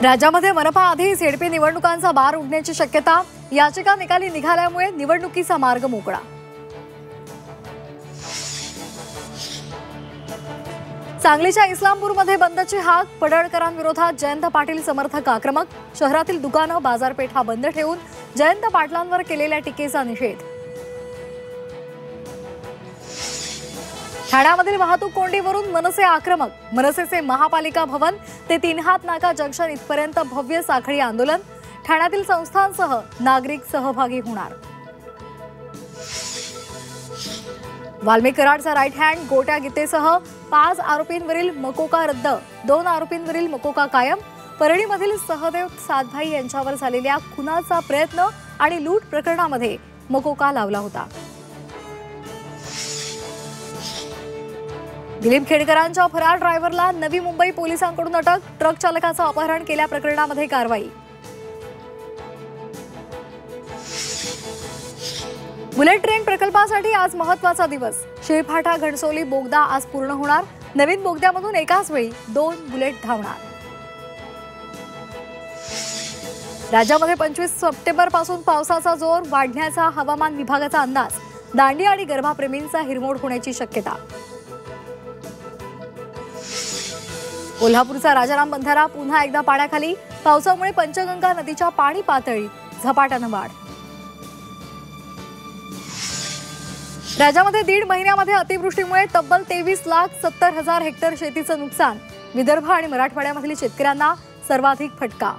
राज्यामध्ये मनपा आधी झेडपी निवडणुकांचा बार उडण्याची शक्यता, याचिका निकाली निघाल्यामुळे निवडणुकीचा मार्ग मोकळा। सांगलीच्या इस्लामपूरमध्ये बंदची हाक, पडळकरांविरोधात जयंत पाटील समर्थक आक्रमक। शहरातील दुकानं बाजारपेठा बंद ठेवून जयंत पाटलांवर केलेल्या टीकेचा निषेध। ठाण्यामधील वाहतूक कोंडीवरून मनसे आक्रमक, मनसेचे महापालिका भवन ते तीनहात नाका जंक्शन इथपर्यंत भव्य साखळी आंदोलन। ठाण्यातील संस्थांसह नागरिक सहभागी होणार। वाल्मिक कराडचा राईट हँड गोट्या गीतेसह 5 आरोपींवरील मकोका रद्द, 2 आरोपींवरील मकोका कायम। परळीमधील सहदेव सातभाई यांच्यावर झालेल्या खुनाचा प्रयत्न आणि लूट प्रकरणामध्ये मकोका लावला होता। दिलीप खेडकरांच्या फरार ड्रायव्हरला नवी मुंबई पोलिसांकडून अटक, ट्रक चालकाचं अपहरण केल्या प्रकरणामध्ये कारवाई। बुलेट ट्रेन प्रकल्पासाठी आज महत्त्वाचा दिवस, शिळफाटा घणसोली बोगदा आज पूर्ण होणार। नवीन बोगद्यामधून एकाच वेळी 2 बुलेट धावणार। राज्यामध्ये 25 सप्टेंबर पासून पावसाचा जोर वाढण्याचा हवामान विभागाचा अंदाज, दांडी आणि गरबाप्रेमींचा हिरमोड होण्याची शक्यता। कोल्हापूरचा राजाराम बंधारा पुन्हा एकदा पाण्याखाली, पावसामुळे पंचगंगा नदीच्या पाणी पातळीत झपाट्याने वाढ। राज्यामध्ये 1.5 महिन्यामध्ये अतिवृष्टीमुळे तब्बल 23,70,000 हेक्टर शेतीचं नुकसान। विदर्भ आणि मराठवाड्यामधील शेतकऱ्यांना सर्वाधिक फटका।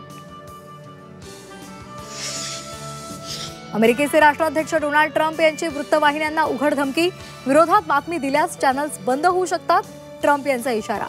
अमेरिकेचे राष्ट्राध्यक्ष डोनाल्ड ट्रम्प यांची वृत्तवाहिन्यांना उघड धमकी, विरोधात बातमी दिल्यास चॅनल्स बंद होऊ शकतात, ट्रम्प यांचा इशारा।